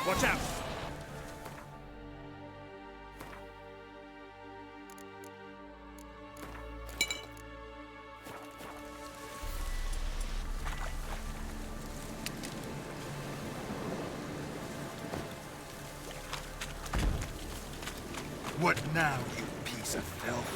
Watch out! What now, you piece of filth?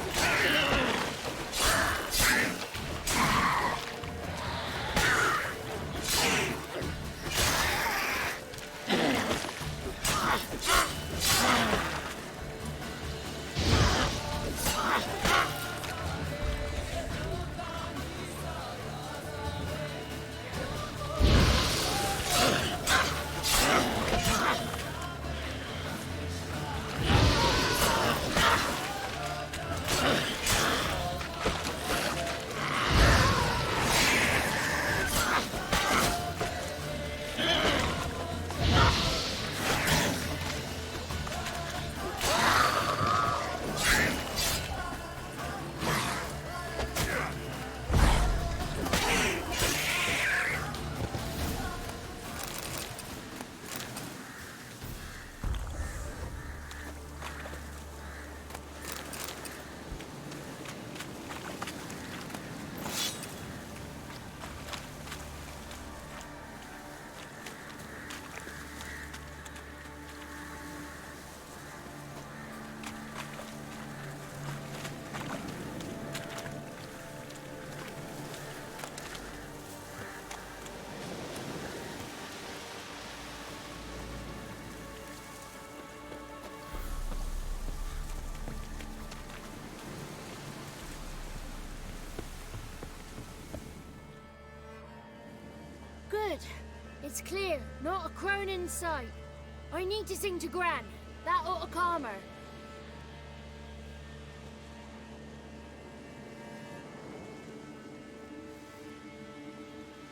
Good. It's clear. Not a crone in sight. I need to sing to Gran. That ought to calm her.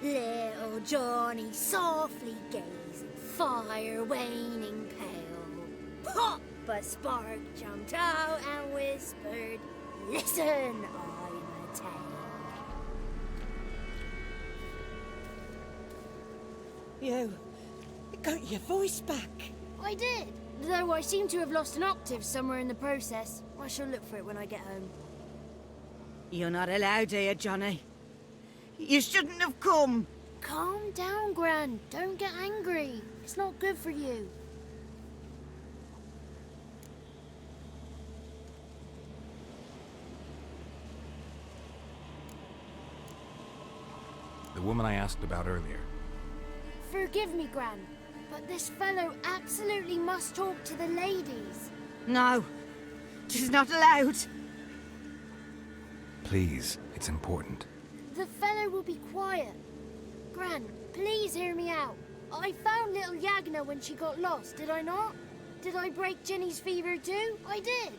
Little Johnny softly gazing, fire waning pale. Pop! A spark jumped out and whispered, "Listen, I'm a tale." You got your voice back. I did, though I seem to have lost an octave somewhere in the process. I shall look for it when I get home. You're not allowed here, Johnny. You shouldn't have come. Calm down, Gran. Don't get angry. It's not good for you. The woman I asked about earlier. Forgive me, Gran, but this fellow absolutely must talk to the ladies. No, she's not allowed. Please, it's important. The fellow will be quiet. Gran, please hear me out. I found little Yagna when she got lost, did I not? Did I break Ginny's fever too? I did.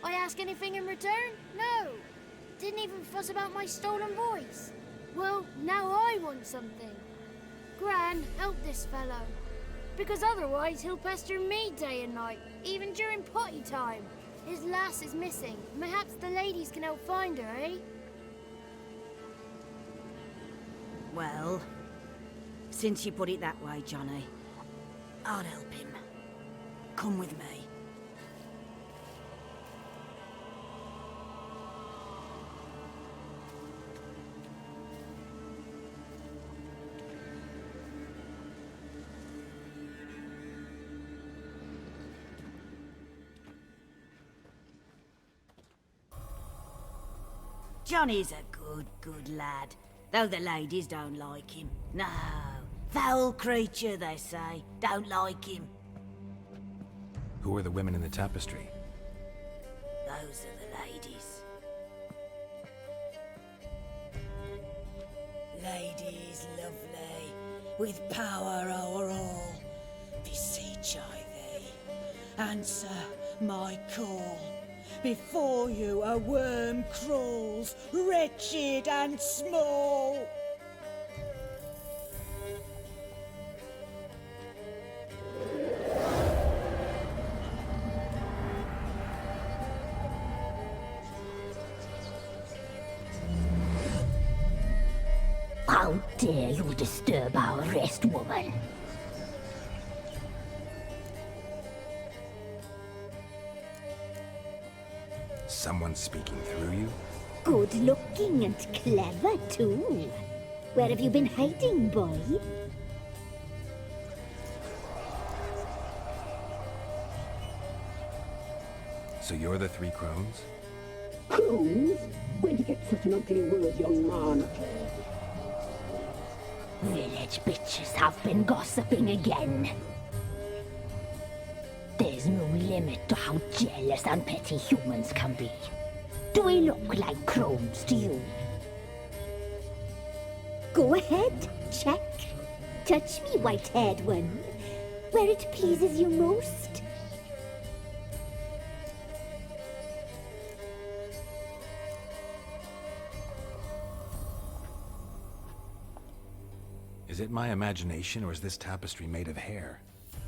I ask anything in return? No. Didn't even fuss about my stolen voice. Well, now I want something. Gran, help this fellow. Because otherwise he'll pester me day and night, even during potty time. His lass is missing. Perhaps the ladies can help find her, eh? Well, since you put it that way, Johnny, I'll help him. Come with me. Johnny's a good lad, though the ladies don't like him. No, foul creature, they say. Don't like him. Who are the women in the tapestry? Those are the ladies. Ladies lovely, with power o'er all, beseech I thee, answer my call. Before you a worm crawls, wretched and small. How dare you disturb our rest, woman? Someone's speaking through you? Good looking and clever, too. Where have you been hiding, boy? So you're the three crones? Crones? Where'd you get such an ugly word, young man? Village bitches have been gossiping again. There's no limit to how jealous and petty humans can be. Do we look like crones to you? Go ahead, check. Touch me, white-haired one, where it pleases you most. Is it my imagination, or is this tapestry made of hair?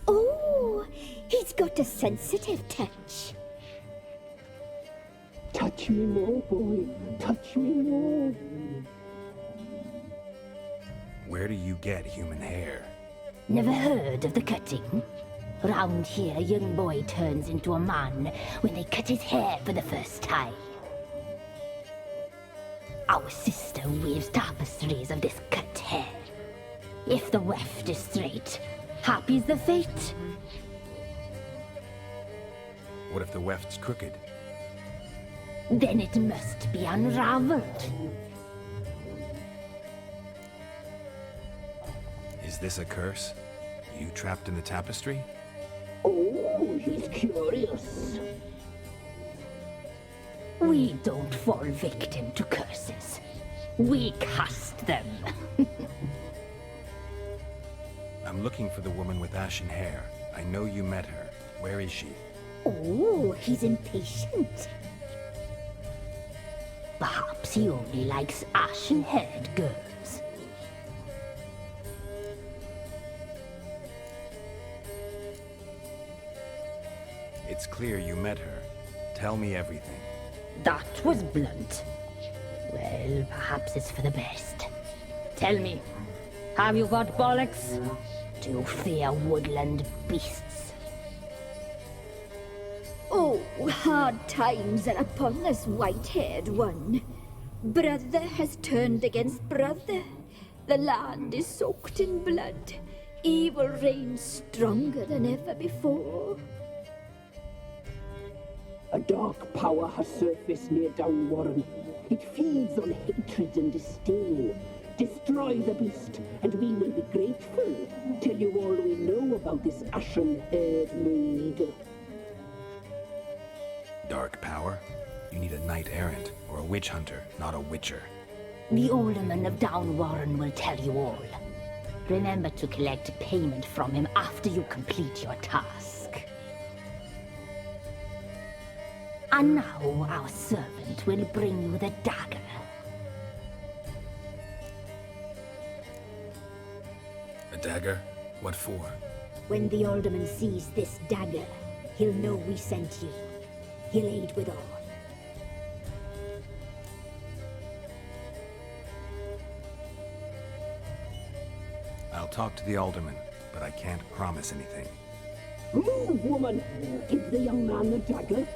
Oh, he's got a sensitive touch. Touch me more, boy. Touch me more. Where do you get human hair? Never heard of the cutting? Round here, a young boy turns into a man when they cut his hair for the first time. Our sister weaves tapestries of this cut hair. If the weft is straight, happy's the fate. What if the weft's crooked? Then it must be unraveled. Is this a curse? You trapped in the tapestry? Oh, he's curious. We don't fall victim to curses. We cast them. I'm looking for the woman with ashen hair. I know you met her. Where is she? Oh, he's impatient. Perhaps he only likes ashen-haired girls. It's clear you met her. Tell me everything. That was blunt. Well, perhaps it's for the best. Tell me, have you got bollocks? Do you fear woodland beasts? Oh, hard times are upon this white-haired one. Brother has turned against brother. The land is soaked in blood. Evil reigns stronger than ever before. A dark power has surfaced near Downwarren. It feeds on hatred and disdain. Destroy the beast, and we will be grateful. Tell you all we know about this ashen-haired maid. Dark power? You need a knight-errant, or a witch hunter, not a witcher. The alderman of Downwarren will tell you all. Remember to collect payment from him after you complete your task. And now our servant will bring you the dagger. A dagger? What for? When the alderman sees this dagger, he'll know we sent you. He'll aid with all. I'll talk to the alderman, but I can't promise anything. Move, woman! Give the young man the dagger.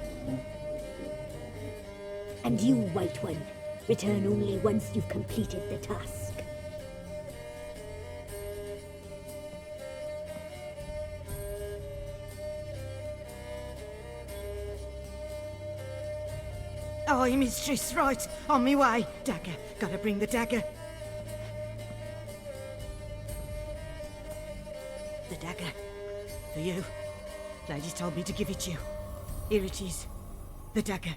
And you, White One, return only once you've completed the task. Aye, mistress, right. On me way. Dagger. Gotta bring the dagger. The dagger. For you. Ladies told me to give it you. Here it is. The dagger.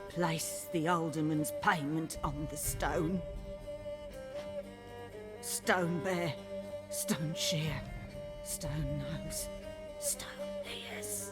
Place the alderman's payment on the stone. Stone bear, stone shear, stone nose, stone ears.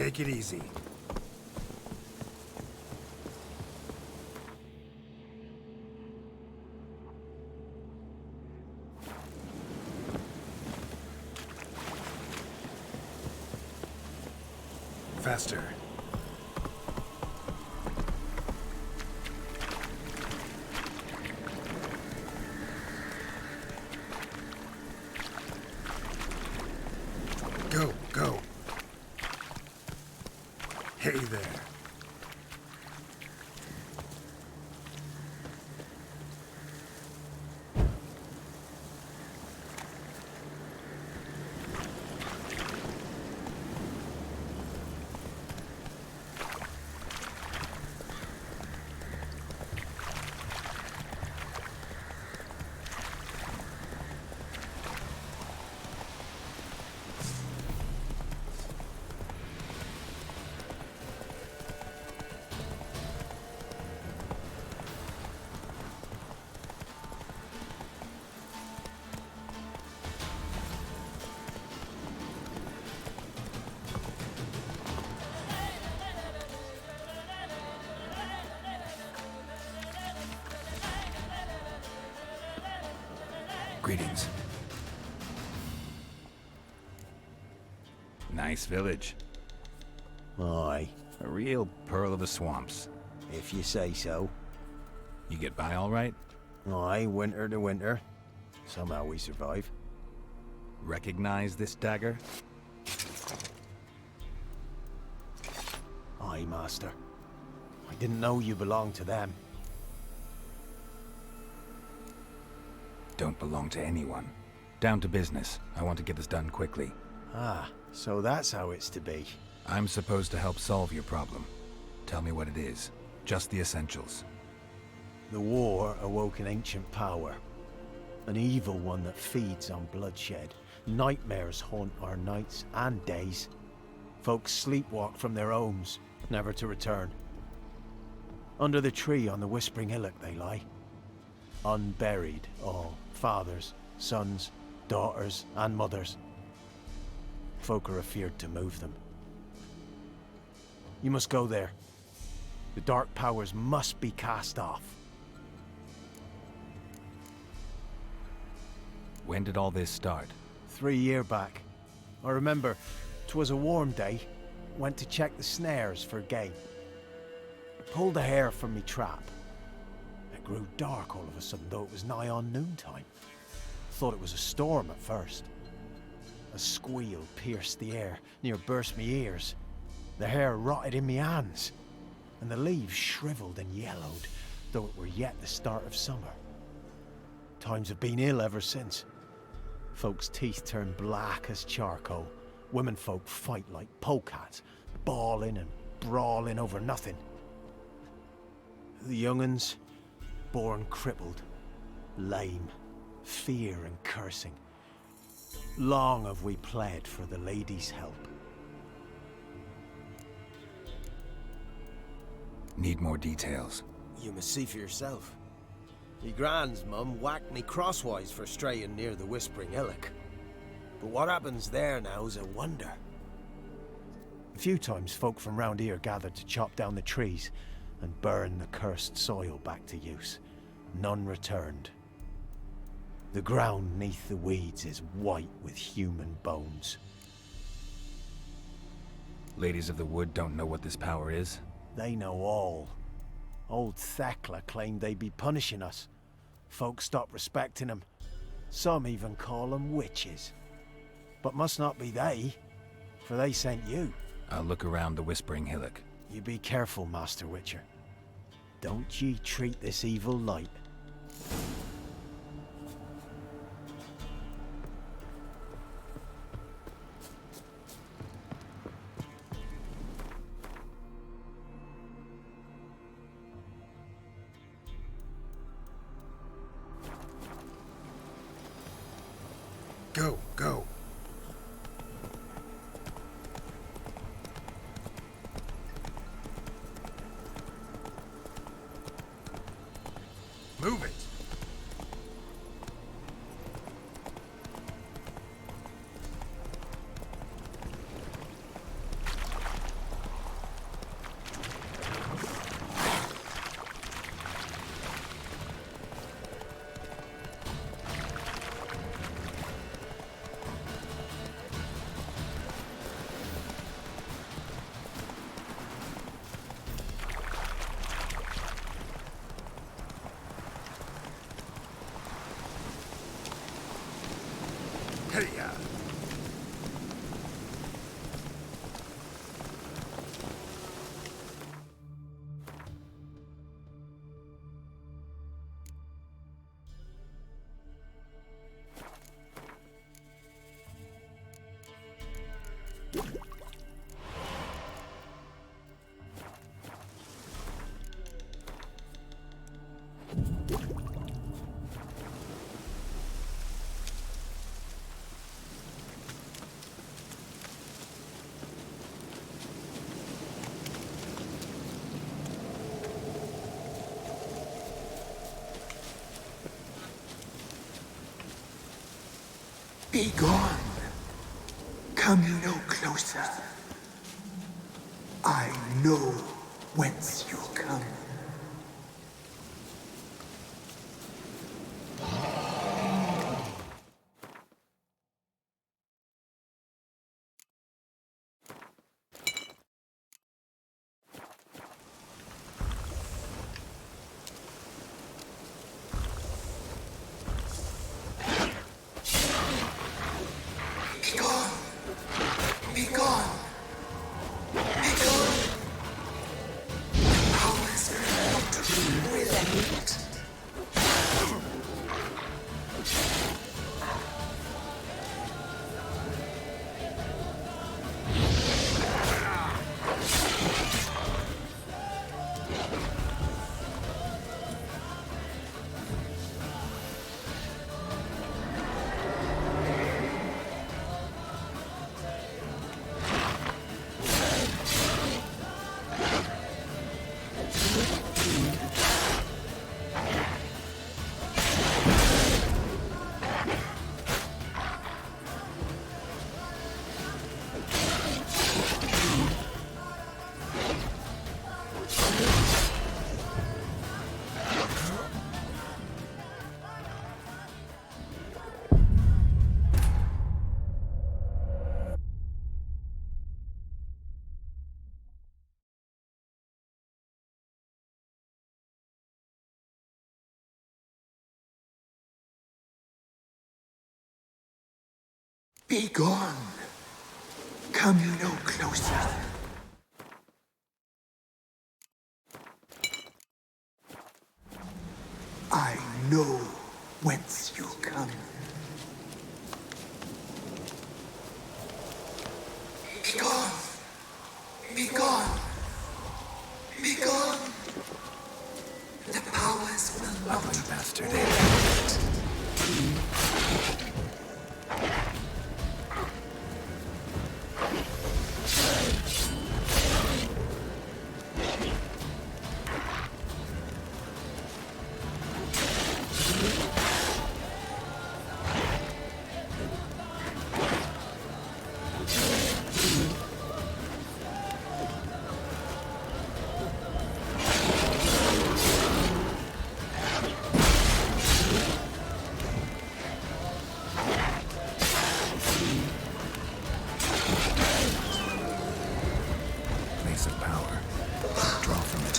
Take it easy. Faster. Go, go. Hey there. Greetings. Nice village. Aye, A real pearl of the swamps. if you say so. You get by all right? Aye, winter to winter. Somehow we survive. Recognize this dagger? Aye, master. I didn't know you belonged to them. Don't belong to anyone. Down to business. I want to get this done quickly. Ah, so that's how it's to be. I'm supposed to help solve your problem. Tell me what it is. Just the essentials. The war awoke an ancient power. An evil one that feeds on bloodshed. Nightmares haunt our nights and days. Folks sleepwalk from their homes, never to return. Under the tree on the Whispering Hillock they lie. Unburied, all. Fathers, sons, daughters, and mothers. Folk are afeared to move them. You must go there. The dark powers must be cast off. When did all this start? 3 year back. I remember 'twas a warm day. Went to check the snares for game. Pulled a hare from me trap. It grew dark all of a sudden, though it was nigh on noontime. Thought it was a storm at first. A squeal pierced the air, near burst me ears. The hair rotted in me hands, and the leaves shriveled and yellowed, though it were yet the start of summer. Times have been ill ever since. Folks' teeth turn black as charcoal. Women folk fight like polecats, bawling and brawling over nothing. The young'uns, born crippled, lame, fear and cursing. Long have we pled for the lady's help. Need more details. You must see for yourself. Me grand's mum whacked me crosswise for straying near the Whispering Hillock. But what happens there now's a wonder. A few times folk from round here gathered to chop down the trees and burn the cursed soil back to use. None returned. The ground neath the weeds is white with human bones. Ladies of the Wood don't know what this power is? They know all. Old Thekla claimed they'd be punishing us. Folk stopped respecting them. Some even call them witches. But must not be they, for they sent you. I'll look around the Whispering Hillock. You be careful, Master Witcher. Don't ye treat this evil light. Go, go. Move it. Be gone. Come no closer. I know whence you come. Be gone. Be gone. Be gone. Powers not relent. Be gone. Come no closer. I know whence you come. Be gone. Be gone. Be gone. The powers will not bastard. Place of power. Draw from it.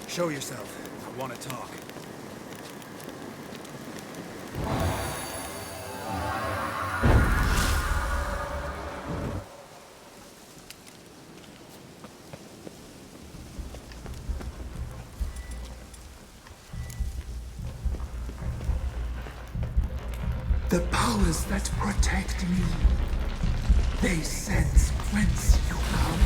Show yourself. I want to talk. The powers that protect me, they sense whence you come.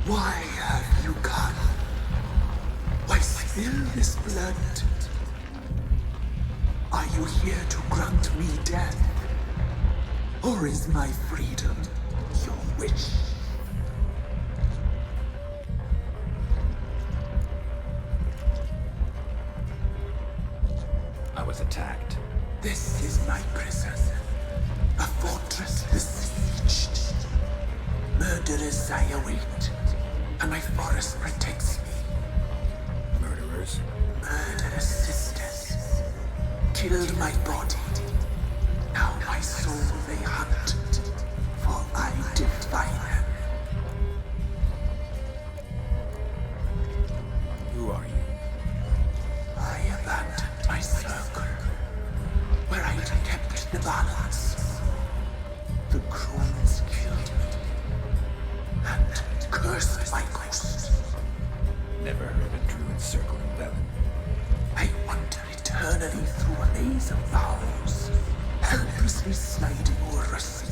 Why have you come? Why spill this blood? Are you here to grant me death? Or is my freedom your wish? I was attacked. This is my prison. A fortress besieged. Murderers I await, and my forest protects me. Murderers? Murderous sisters killed my body. Now my soul they hunt, for I defy them. Who are you? I abandoned eternally through a maze of vows, helplessly sliding o'er a sea.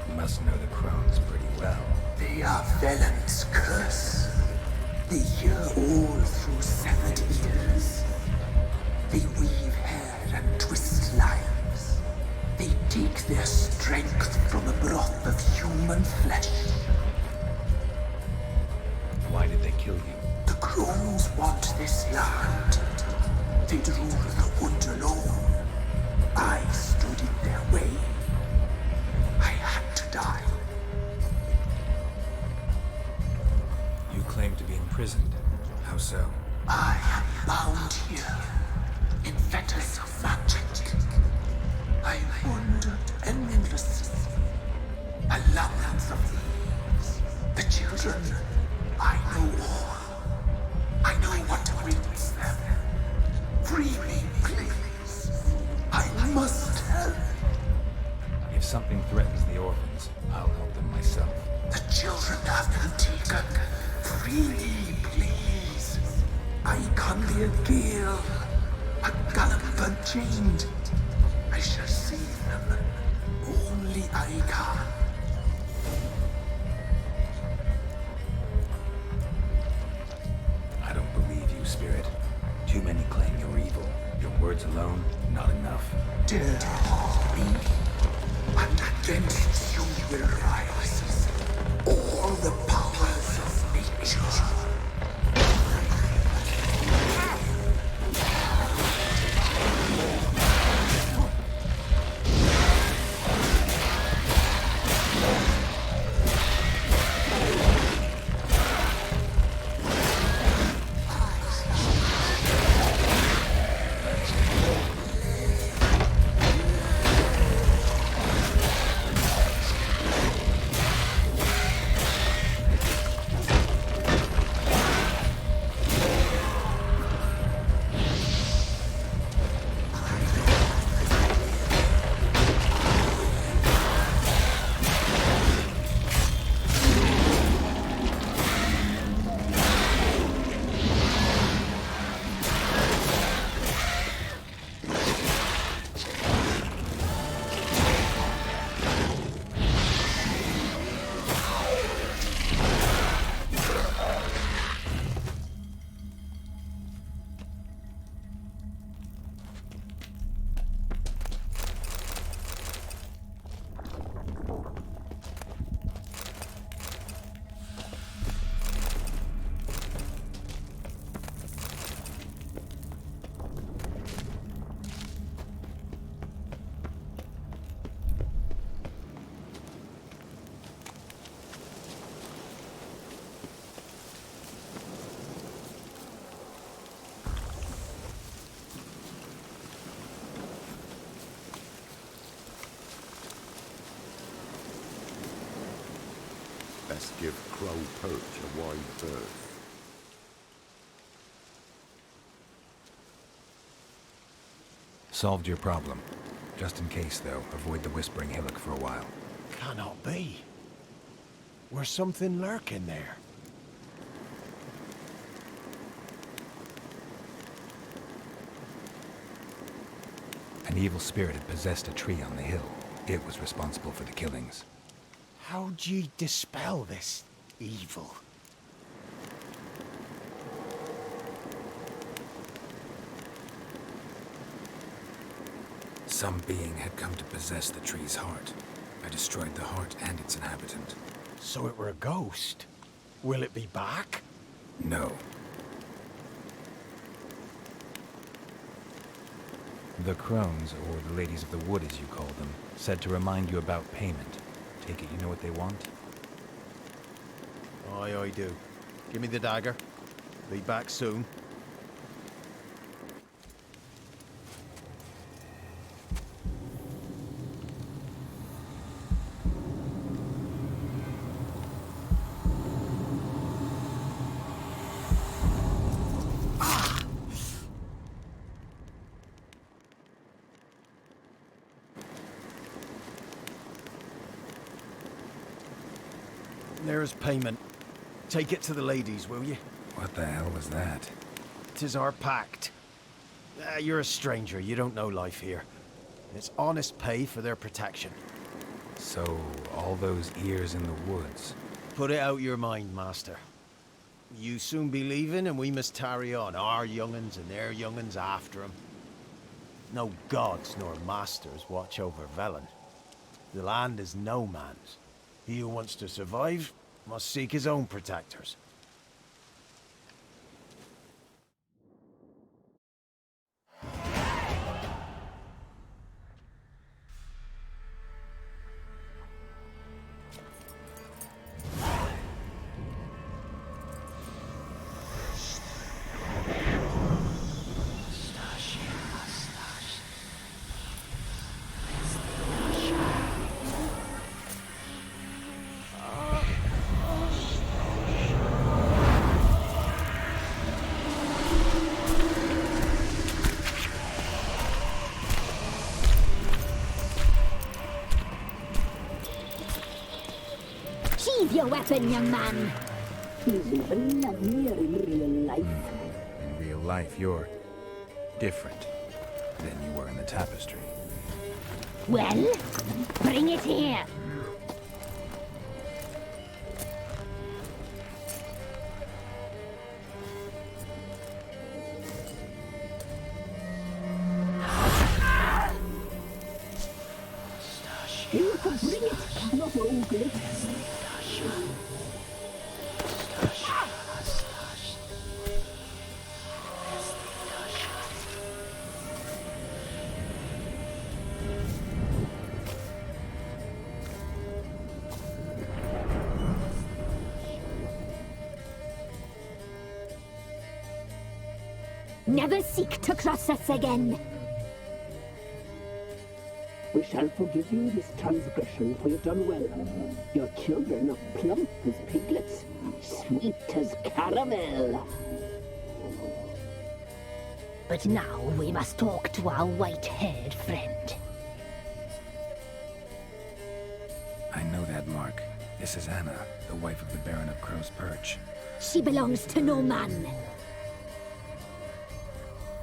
You must know the crones pretty well. They are Velen's curse. They hear all through severed ears. They weave hair and twist lives. They take their strength from a broth of human flesh. Why did they kill you? The crones want this land. They'd rule the wood alone. I stood in their way. I had to die. You claim to be imprisoned. How so? I am bound here in fetters of magic. I wandered endlessly, a labyrinth of leaves. The children, I know all. I know what awaits them. Free me, please. I must help. If something threatens the orphans, I'll help them myself. The children have been taken. Free me, please. I can be a gale, a gallop unchained. I shall save them. Only I can. I don't believe you, Spirit. Too many claim you're evil. Your words alone, not enough. Dare harm me, and against you will rise all the powers of nature. Best give Crow Perch a wide berth. Solved your problem. Just in case, though, avoid the Whispering Hillock for a while. Cannot be. Where's something lurking there? An evil spirit had possessed a tree on the hill. It was responsible for the killings. How'd ye dispel this evil? Some being had come to possess the tree's heart. I destroyed the heart and its inhabitant. So it were a ghost. Will it be back? No. The crones, or the ladies of the wood as you call them, said to remind you about payment. Take it you know what they want? Aye, I do. Give me the dagger. Be back soon. There's payment. Take it to the ladies, will you? What the hell was that? 'Tis our pact. You're a stranger, you don't know life here. It's honest pay for their protection. So, all those ears in the woods. Put it out your mind, master. You soon be leaving and we must tarry on, our young'uns and their young'uns after 'em. No gods nor masters watch over Velen. The land is no man's. He who wants to survive must seek his own protectors. Sheathe your weapon, young man. He's even lovelier in real life. In real life, you're different than you were in the tapestry. Well, bring it here. You can bring it, not ogre. Never seek to cross us again. We shall forgive you this transgression, for you've done well. Your children are plump as piglets, sweet as caramel. But now we must talk to our white-haired friend. I know that mark. This is Anna, the wife of the Baron of Crow's Perch. She belongs to no man.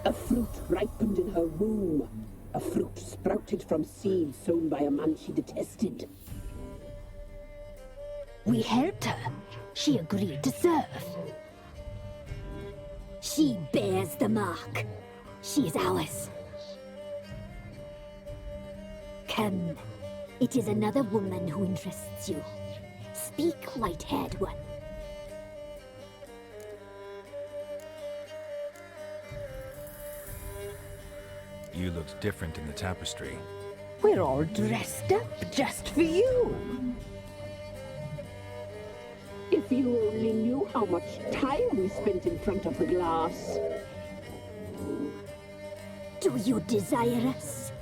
A fruit ripened in her womb. A fruit sprouted from seeds sown by a man she detested. We helped her. She agreed to serve. She bears the mark. She is ours. Come. It is another woman who interests you. Speak, white-haired one. You looked different in the tapestry. We're all dressed up just for you. If you only knew how much time we spent in front of the glass. Do you desire us?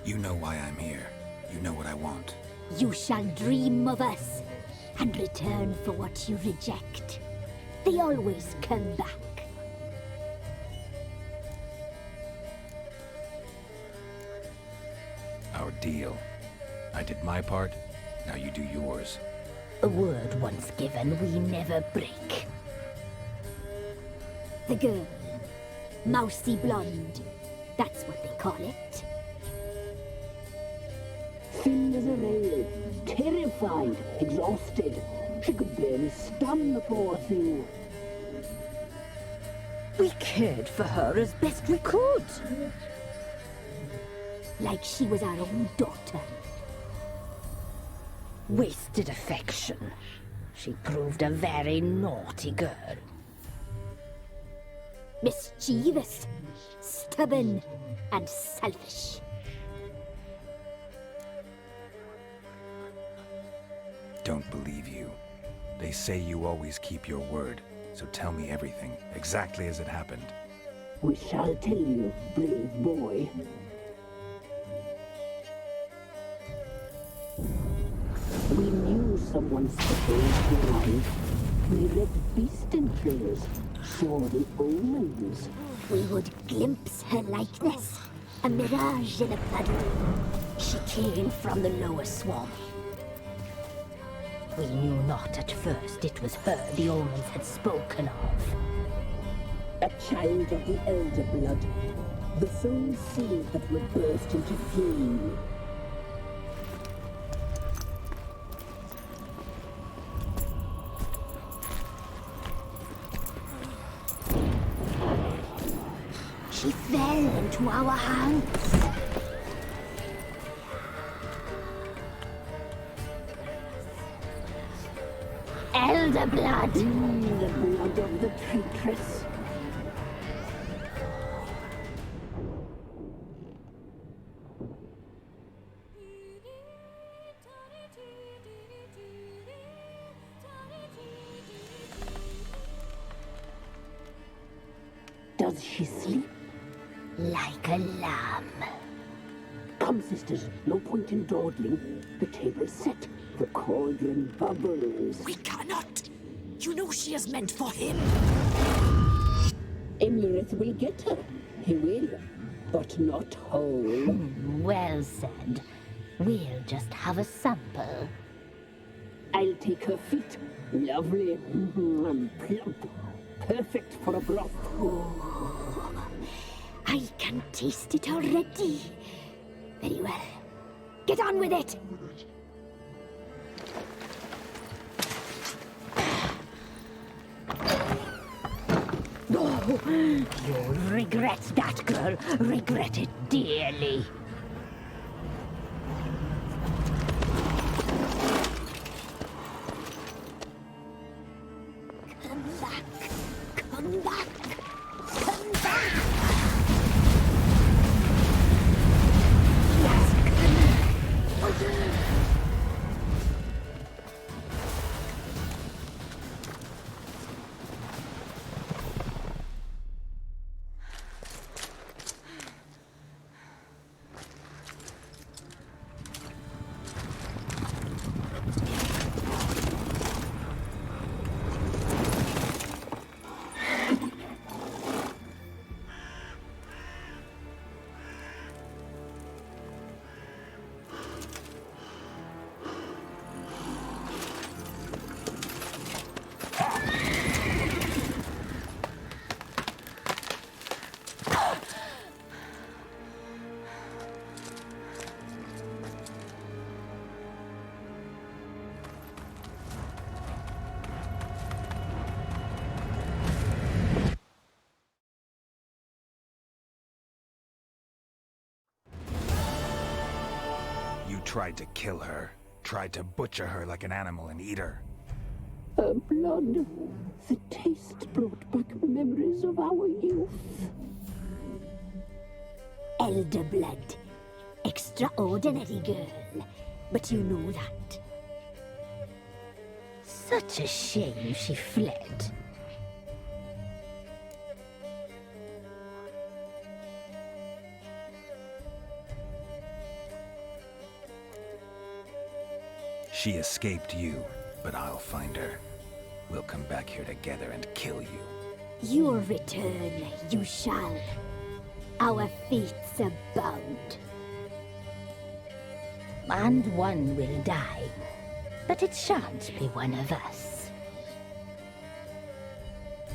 You know why I'm here. You know what I want. You shall dream of us and return for what you reject. They always come back. Our deal. I did my part, now you do yours. A word once given, we never break. The girl. Mousy blonde. That's what they call it. Thin as a rail, terrified, exhausted. She could barely stand, the poor thing. We cared for her as best we could. Like she was our own daughter. Wasted affection. She proved a very naughty girl. Mischievous, stubborn, and selfish. Don't believe you. They say you always keep your word, so tell me everything, exactly as it happened. We shall tell you, brave boy. We knew someone special was alive. We read beast entrails, saw the omens. We would glimpse her likeness, a mirage in a puddle. She came from the lower swamp. We knew not at first it was her the omens had spoken of. A child of the elder blood. The sole seed that would burst into flame. She fell into our hands. Elder blood! The blood of the traitress. Does she sleep? Like a lamb. Come, sisters, no point in dawdling. The table's set. The cauldron bubbles. We cannot! You know she is meant for him! Emlyrith will get her. He will. But not whole. Well said. We'll just have a sample. I'll take her feet. Lovely. Plump. Perfect for a broth. I can taste it already. Very well. Get on with it! Oh, you'll regret that, girl. Regret it dearly. Come back. Come back. Come back. Yes, come. Tried to kill her. Tried to butcher her like an animal and eat her. Her blood. The taste brought back memories of our youth. Elder blood. Extraordinary girl. But you know that. Such a shame she fled. She escaped you, but I'll find her. We'll come back here together and kill you. Your return, you shall. Our fates are bound. And one will die, but it shan't be one of us.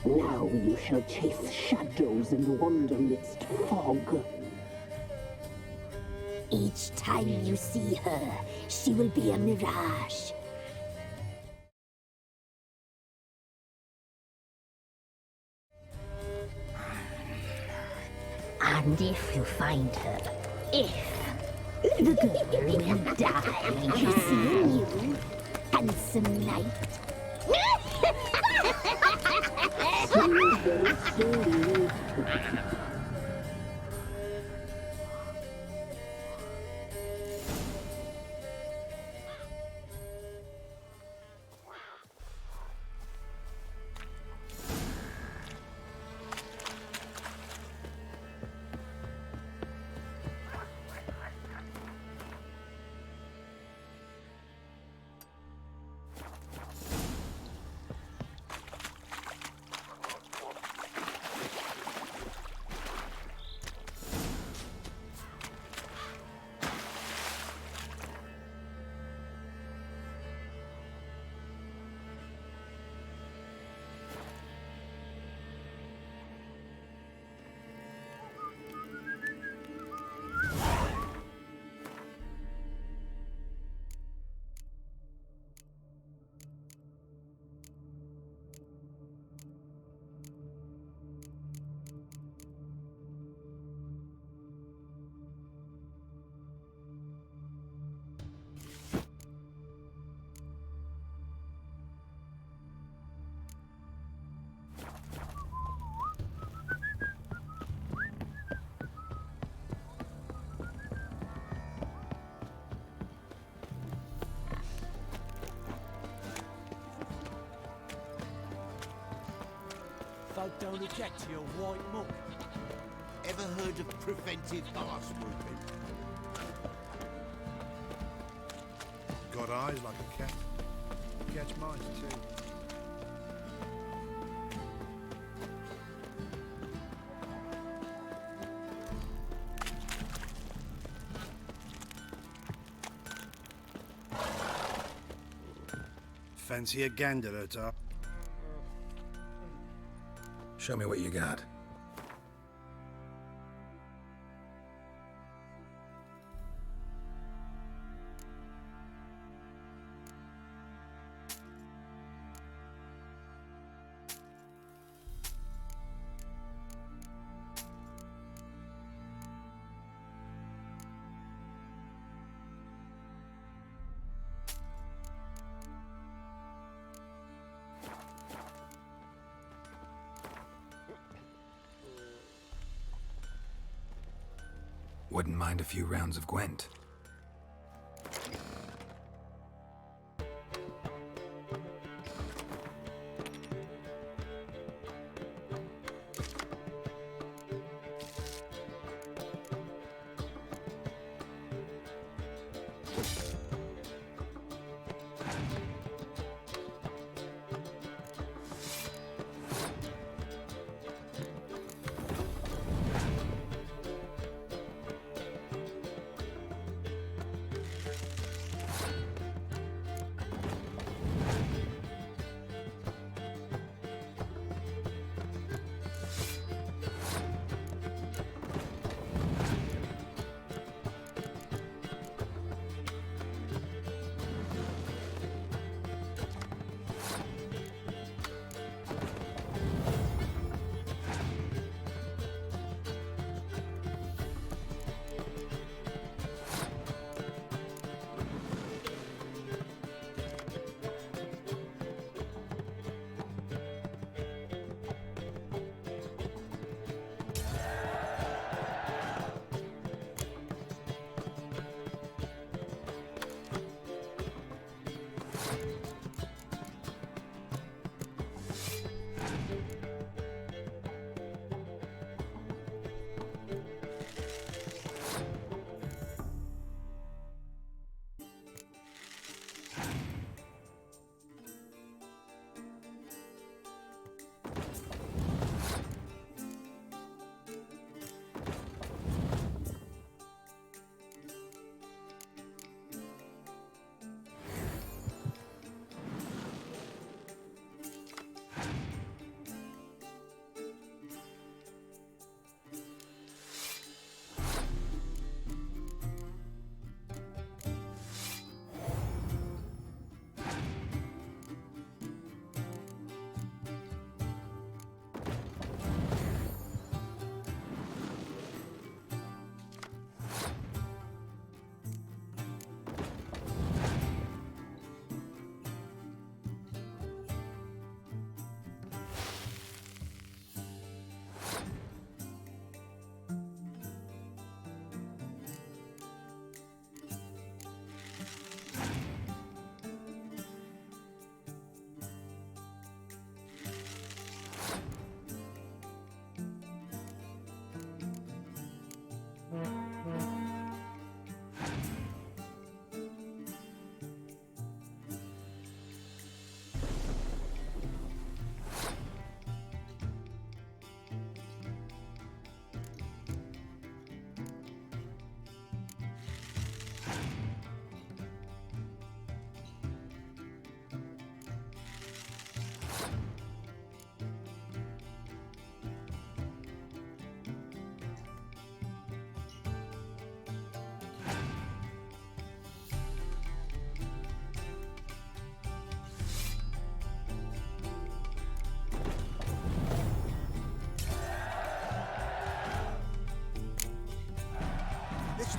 Now you shall chase shadows and wander midst fog. Each time you see her, she will be a mirage. And if you find her, the girl will die. You see you, handsome knight. blood don't eject to your white muck. Ever heard of preventive arse whooping? Got eyes like a cat. Catch mice too. Fancy a gander at top? Show me what you got. Wouldn't mind a few rounds of Gwent.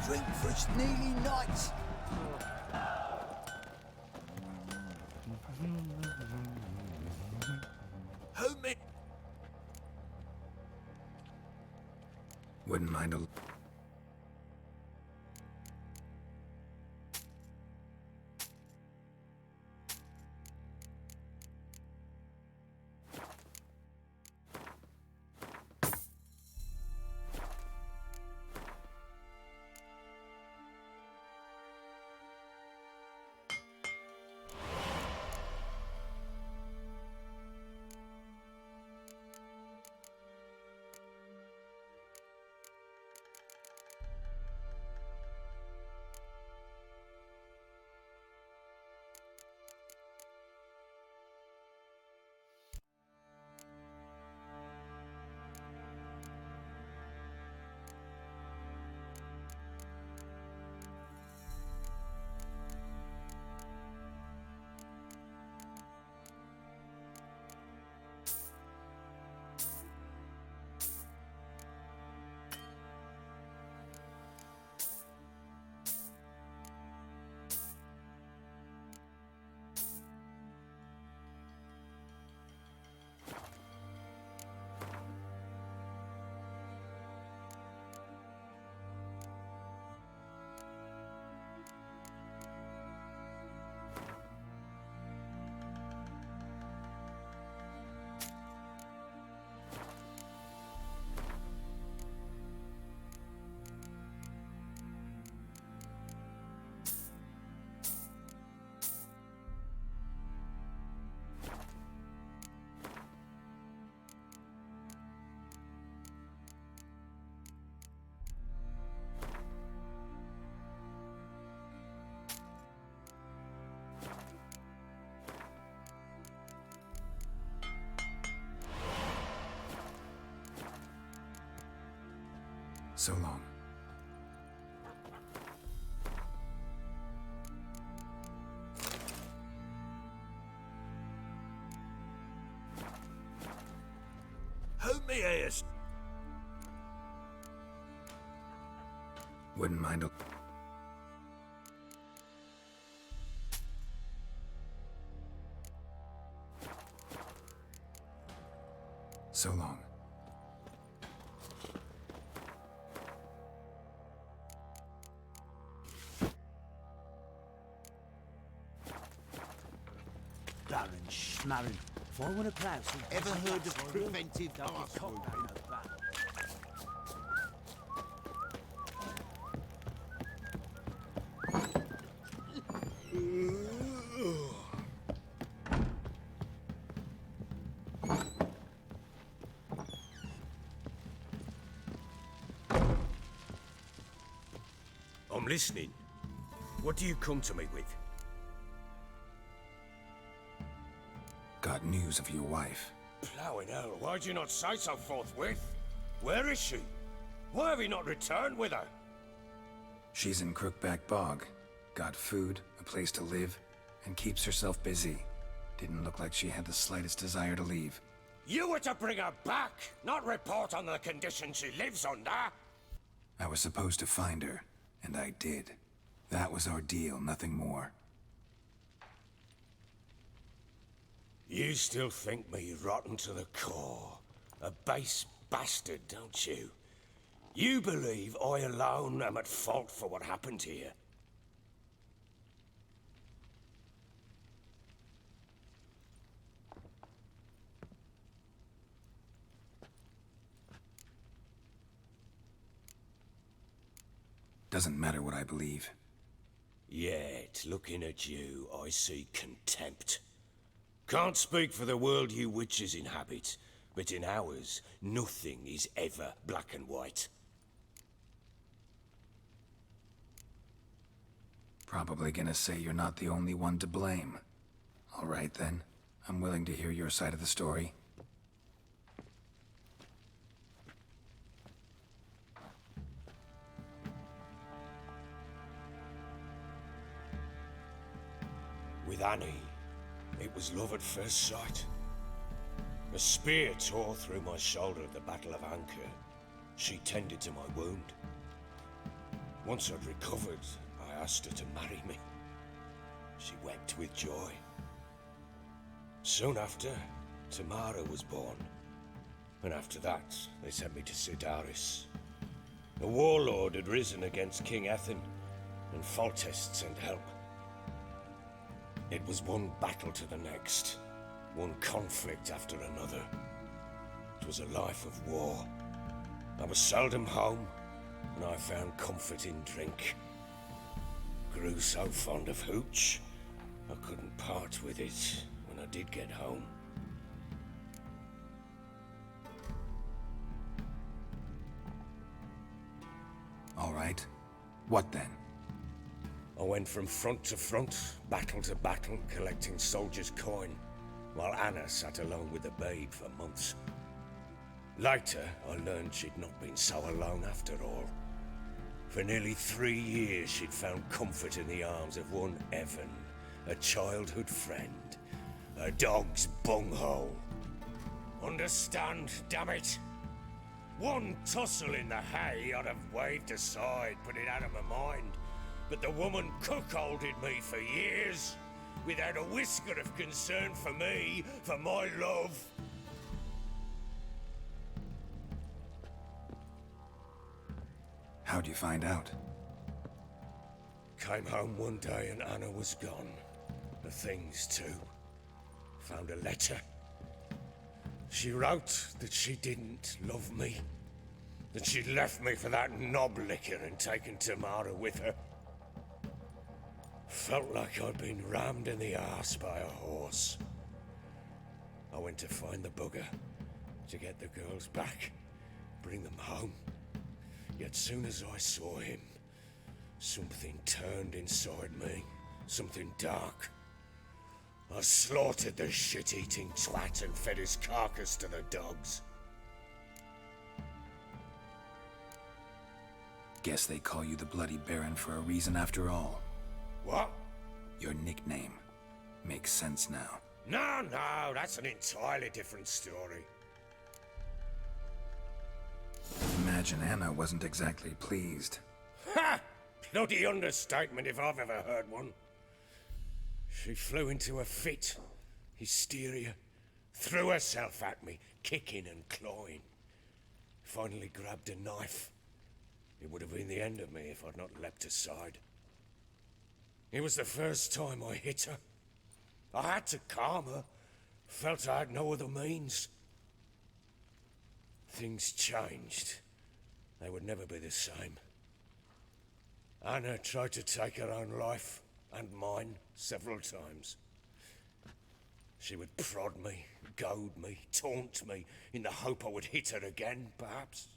Drink for it's nearly night. Help me. Wouldn't mind a... So long. Hold me ears. Wouldn't mind a... So long. Darren Schmarren. Forward a plough. Ever heard of preventive arson? I'm listening. What do you come to me with? Got news of your wife. Plowing hell, why'd you not say so forthwith? Where is she? Why have you not returned with her? She's in Crookback Bog. Got food, a place to live, and keeps herself busy. Didn't look like she had the slightest desire to leave. You were to bring her back, not report on the conditions she lives under. I was supposed to find her, and I did. That was our deal, nothing more. You still think me rotten to the core. A base bastard, don't you? You believe I alone am at fault for what happened here. Doesn't matter what I believe. Yet, looking at you, I see contempt. Can't speak for the world you witches inhabit, but in ours, nothing is ever black and white. Probably gonna say you're not the only one to blame. All right then, I'm willing to hear your side of the story. With Annie, it was love at first sight. A spear tore through my shoulder at the Battle of Anchor. She tended to my wound. Once I'd recovered, I asked her to marry me. She wept with joy. Soon after, Tamara was born. And after that, they sent me to Sidaris. A warlord had risen against King Ethan, and Foltest sent help. It was one battle to the next, one conflict after another. It was a life of war. I was seldom home, and I found comfort in drink. Grew so fond of hooch, I couldn't part with it when I did get home. All right. What then? I went from front to front, battle to battle, collecting soldiers' coin, while Anna sat alone with the babe for months. Later, I learned she'd not been so alone after all. For nearly 3 years, she'd found comfort in the arms of one Evan, a childhood friend, a dog's bunghole. Understand, damn it? One tussle in the hay I'd have waved aside, put it out of my mind. But the woman cuckolded me for years, without a whisker of concern for me, for my love. How'd you find out? Came home one day and Anna was gone. The things too. Found a letter. She wrote that she didn't love me. That she'd left me for that knob licker and taken Tamara with her. Felt like I'd been rammed in the arse by a horse. I went to find the bugger, to get the girls back, bring them home. Yet soon as I saw him, something turned inside me, something dark. I slaughtered the shit-eating twat and fed his carcass to the dogs. Guess they call you the Bloody Baron for a reason after all. What? Your nickname. Makes sense now. No, that's an entirely different story. Imagine Anna wasn't exactly pleased. Ha! Bloody understatement if I've ever heard one. She flew into a fit, hysteria, threw herself at me, kicking and clawing. Finally grabbed a knife. It would have been the end of me if I'd not leapt aside. It was the first time I hit her. I had to calm her. Felt I had no other means. Things changed. They would never be the same. Anna tried to take her own life, and mine, several times. She would prod me, goad me, taunt me, in the hope I would hit her again, perhaps.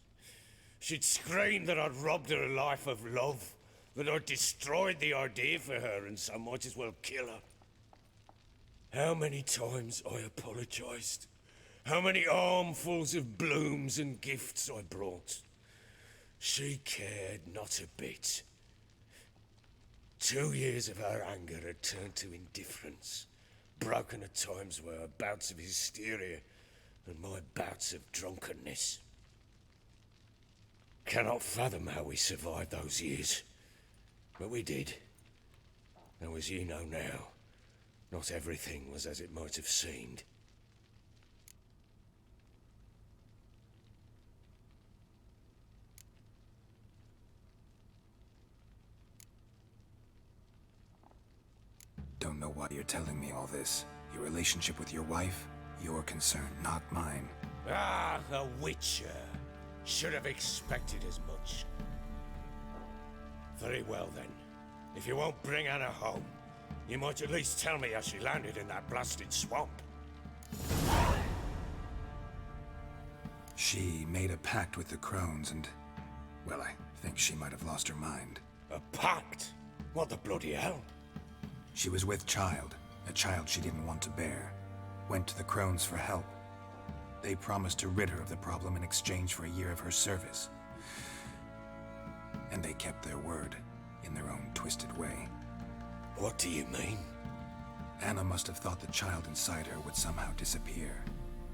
She'd scream that I'd robbed her life of love, that I'd destroyed the idea for her, and so might as well kill her. How many times I apologized. How many armfuls of blooms and gifts I brought. She cared not a bit. 2 years of her anger had turned to indifference, broken at times by her bouts of hysteria and my bouts of drunkenness. Cannot fathom how we survived those years, but we did. Though as you know now, not everything was as it might have seemed. Don't know why you're telling me all this. Your relationship with your wife? Your concern, not mine. Ah, the Witcher. Should have expected as much. Very well then. If you won't bring Anna home, you might at least tell me how she landed in that blasted swamp. She made a pact with the crones and... well, I think she might have lost her mind. A pact? What the bloody hell? She was with child, a child she didn't want to bear. Went to the crones for help. They promised to rid her of the problem in exchange for a year of her service. And they kept their word, in their own twisted way. What do you mean? Anna must have thought the child inside her would somehow disappear.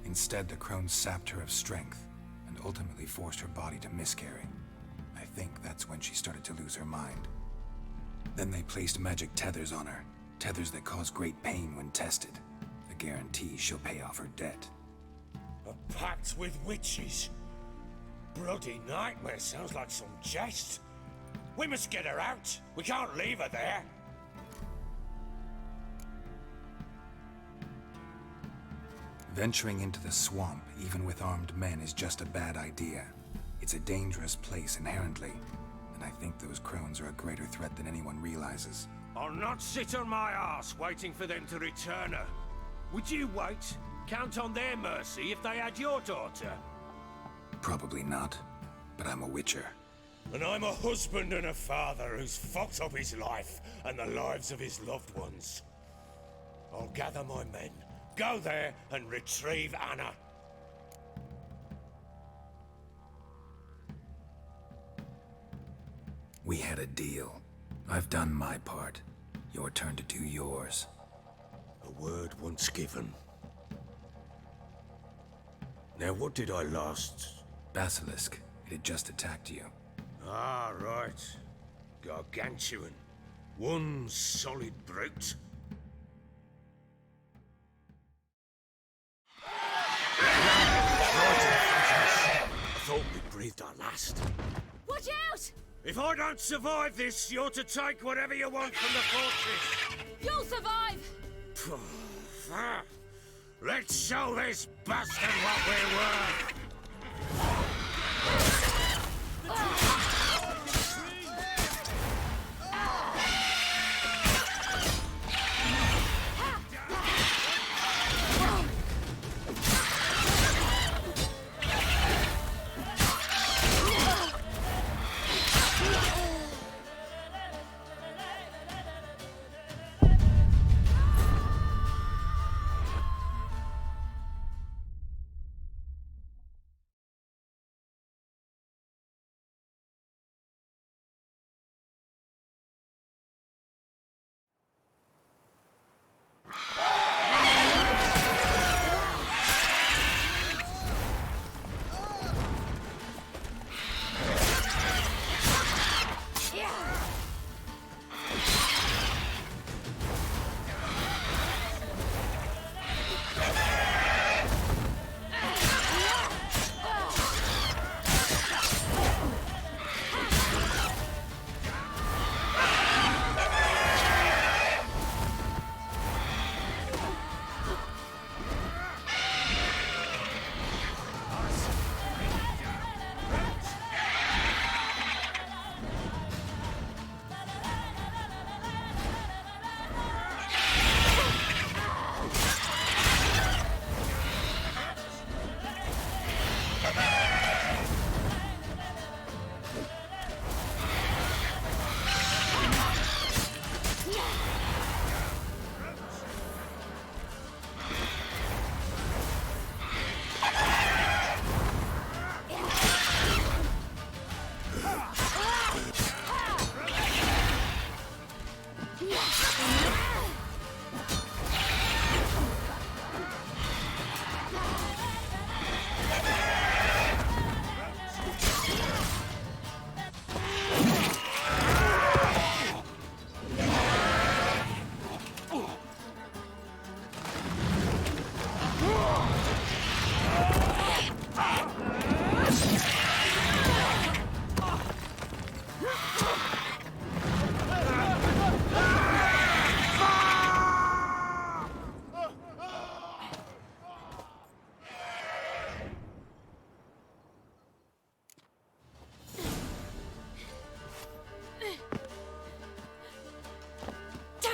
Instead, the crones sapped her of strength, and ultimately forced her body to miscarry. I think that's when she started to lose her mind. Then they placed magic tethers on her, tethers that cause great pain when tested. A guarantee she'll pay off her debt. A pact with witches? Bloody nightmare, sounds like some jest. We must get her out. We can't leave her there. Venturing into the swamp, even with armed men, is just a bad idea. It's a dangerous place inherently, and I think those crones are a greater threat than anyone realizes. I'll not sit on my arse waiting for them to return her. Would you wait? Count on their mercy if they had your daughter? Probably not, but I'm a witcher. And I'm a husband and a father who's fucked up his life and the lives of his loved ones. I'll gather my men, go there and retrieve Anna. We had a deal. I've done my part. Your turn to do yours. A word once given. Now what did I last... Basilisk. It had just attacked you. Ah, right. Gargantuan. One solid brute. I thought we breathed our last. Watch out! If I don't survive this, you're to take whatever you want from the fortress. You'll survive! Let's show this bastard what we're worth!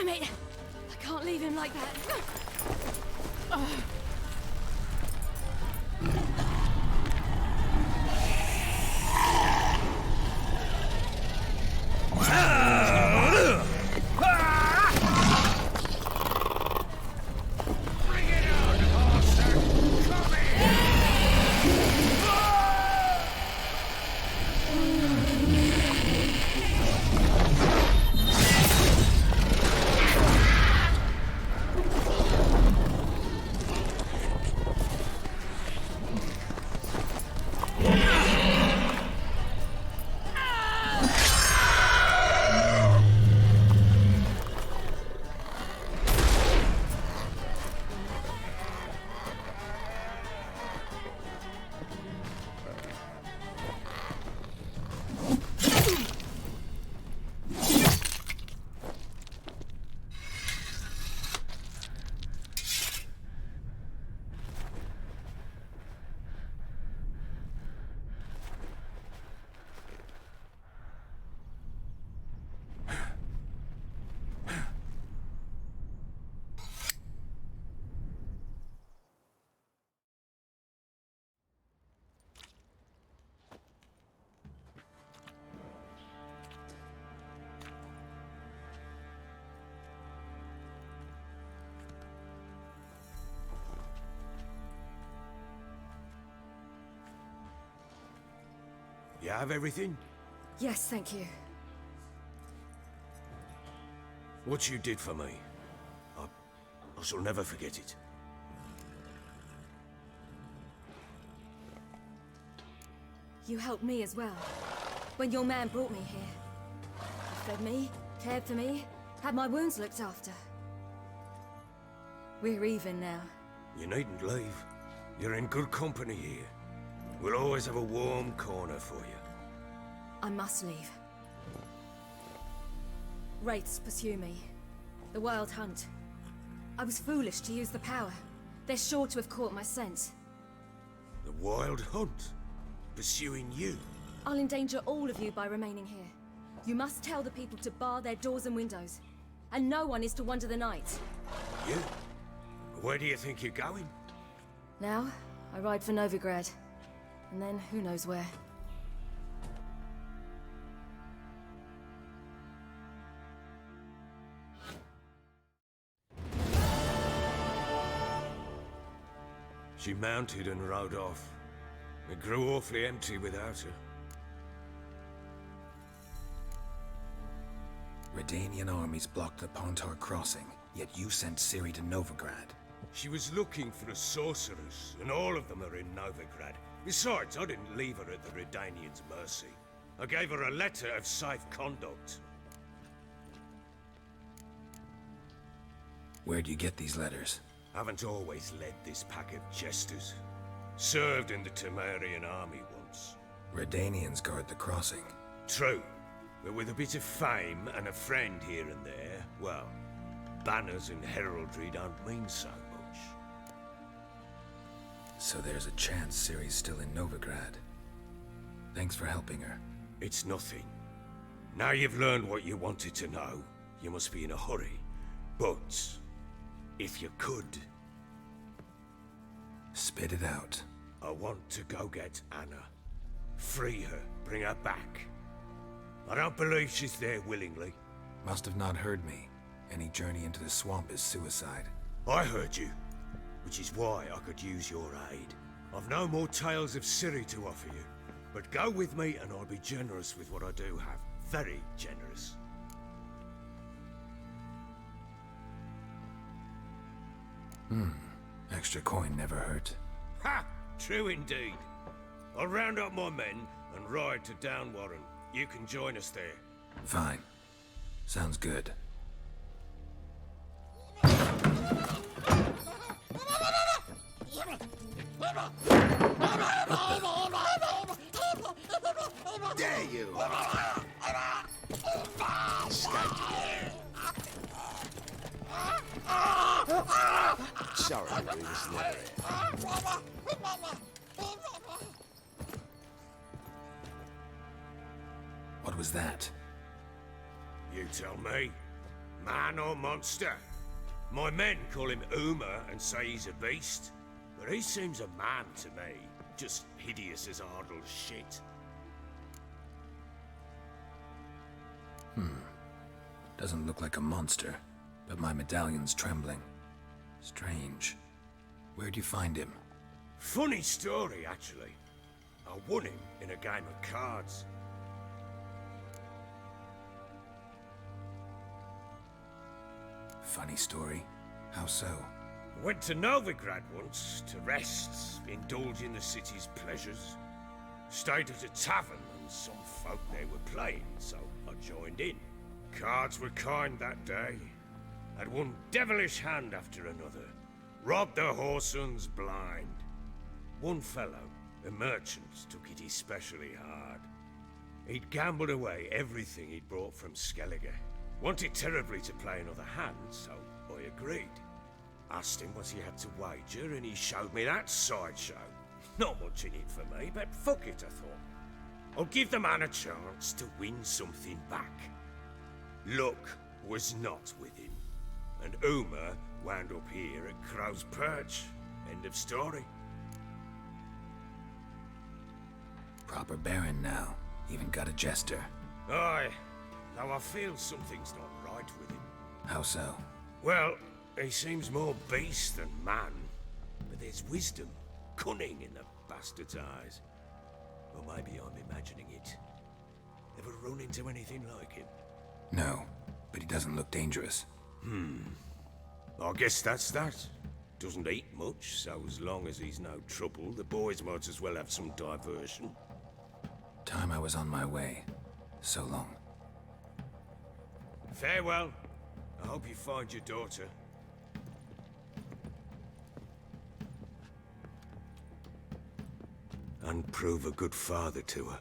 Damn it! I can't leave him like that. You have everything? Yes, thank you. What you did for me, I shall never forget it. You helped me as well. When your man brought me here. You fed me, cared for me, had my wounds looked after. We're even now. You needn't leave. You're in good company here. We'll always have a warm corner for you. I must leave. Wraiths pursue me. The Wild Hunt. I was foolish to use the power. They're sure to have caught my scent. The Wild Hunt? Pursuing you? I'll endanger all of you by remaining here. You must tell the people to bar their doors and windows. And no one is to wander the night. You? Where do you think you're going? Now, I ride for Novigrad. And then, who knows where. She mounted and rode off. It grew awfully empty without her. Redanian armies blocked the Pontar crossing, yet you sent Ciri to Novigrad. She was looking for a sorceress, and all of them are in Novigrad. Besides, I didn't leave her at the Redanians' mercy. I gave her a letter of safe conduct. Where'd you get these letters? Haven't always led this pack of jesters. Served in the Temerian army once. Redanians guard the crossing. True, but with a bit of fame and a friend here and there, well, banners and heraldry don't mean so much. So there's a chance Ciri's still in Novigrad. Thanks for helping her. It's nothing. Now you've learned what you wanted to know, you must be in a hurry. But, if you could... Spit it out. I want to go get Anna. Free her, bring her back. I don't believe she's there willingly. Must have not heard me. Any journey into the swamp is suicide. I heard you, which is why I could use your aid. I've no more tales of Ciri to offer you, but go with me and I'll be generous with what I do have. Very generous. Extra coin never hurt. Ha! True indeed. I'll round up my men and ride to Downwarren. You can join us there. Fine. Sounds good. There you are. Sorry, we was never here. What was that? You tell me. Man or monster? My men call him Uma and say he's a beast, but he seems a man to me. Just hideous as Ardle's shit. Doesn't look like a monster, but my medallion's trembling. Strange. Where'd you find him? Funny story, actually. I won him in a game of cards. Funny story? How so? Went to Novigrad once to rest, indulge in the city's pleasures. Stayed at a tavern and some folk there were playing, so I joined in. Cards were kind that day. Had one devilish hand after another. Robbed the whoresons blind. One fellow, a merchant, took it especially hard. He'd gambled away everything he'd brought from Skellige. Wanted terribly to play another hand, so I agreed. Asked him what he had to wager, and he showed me that sideshow. Not much in it for me, but fuck it, I thought. I'll give the man a chance to win something back. Luck was not with him, and Uma wound up here at Crow's Perch. End of story. Proper baron now. Even got a jester. Aye, though I feel something's not right with him. How so? Well, he seems more beast than man, but there's wisdom, cunning in the bastard's eyes. Or maybe I'm imagining it. Ever run into anything like him? No, but he doesn't look dangerous. I guess that's that. Doesn't eat much, so as long as he's no trouble, the boys might as well have some diversion. Time I was on my way. So long. Farewell. I hope you find your daughter. And prove a good father to her.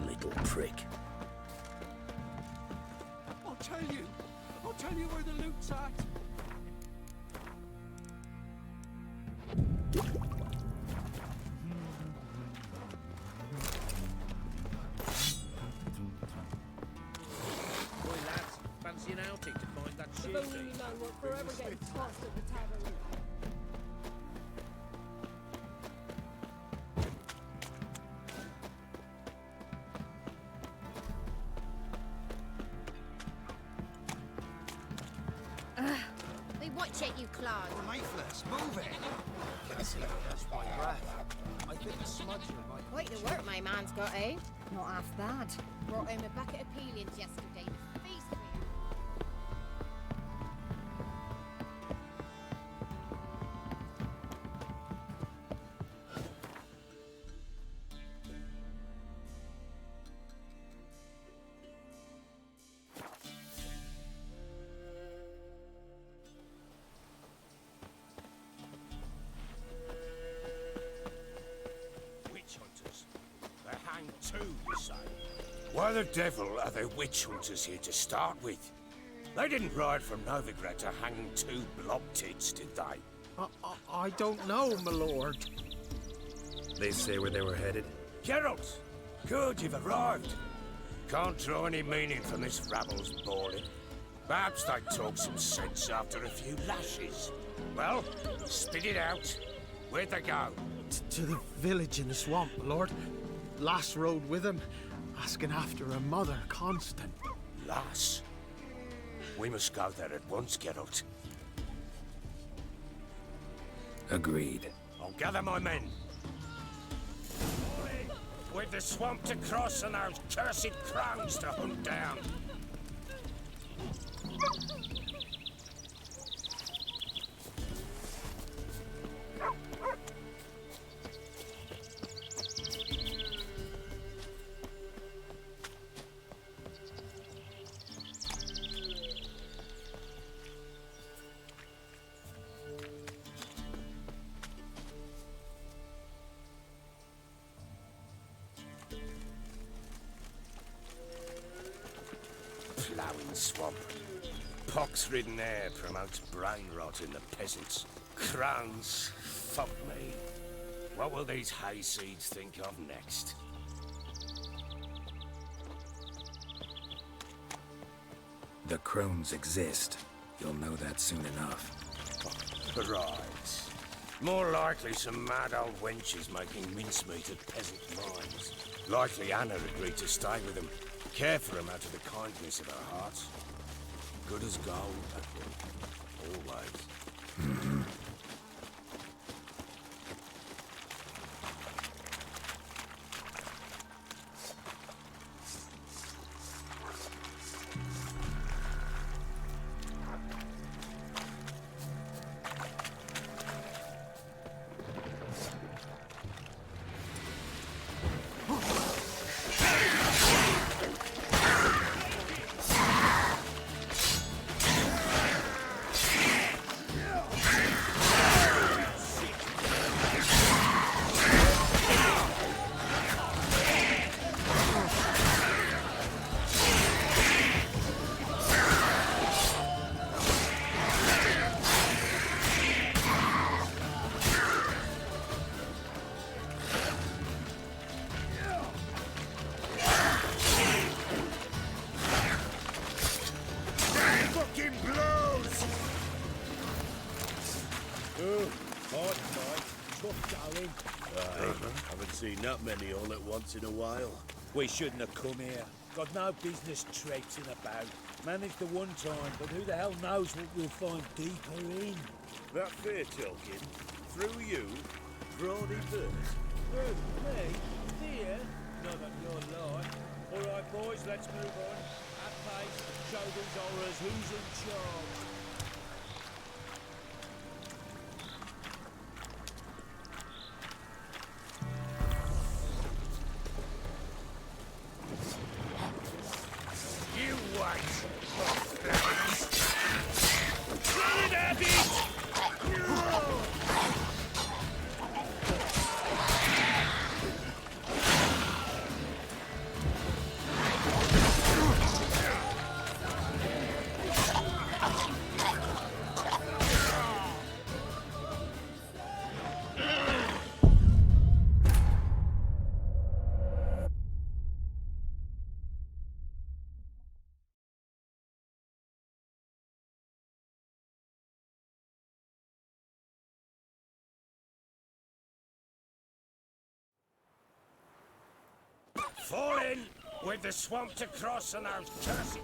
Little prick. I'll tell you where the loot's at. Boy, lads, fancy an outing to find that shit. If only you know what forever getting tossed at the tavern. They watch at you, Claude. Lifeless, move it! That's my breath. I think a smudger might... Quite the work my man's got, eh? Not half bad. Brought home a bucket of peelings yesterday. Feast for you. Witch hunters. They hang too, you say. Why the devil are there witch hunters here to start with? They didn't ride from Novigrad to hang two blob tits, did they? I don't know, my lord. They say where they were headed? Geralt! Good, you've arrived. Can't draw any meaning from this rabble's bawling. Perhaps they'd talk some sense after a few lashes. Well, spit it out. Where'd they go? To the village in the swamp, Lord. Lass rode with him, asking after her mother, Constant. Lass? We must go there at once, Geralt. Agreed. I'll gather my men. With the swamp to cross and those cursed crowns to hunt down. Ploughing swamp. Pox-ridden air promotes brain rot in the peasants. Crowns, fuck me. What will these hayseeds think of next? The crones exist. You'll know that soon enough. Right. More likely some mad old wenches making mincemeat of peasant minds. Likely Anna agreed to stay with them. Care for him out of the kindness of her heart. Good as gold, that will. Always. Haven't seen that many all at once in a while. We shouldn't have come here. Got no business traipsing about. Managed the one time, but who the hell knows what we'll find deeper in? That fair talking, through you, Brody Bird. Who? Me? Dear? Not on your line. All right, boys, let's move on. At pace, show these horrors who's in charge. You wait! Run it at it! Fall in with the swamp to cross and those cursed...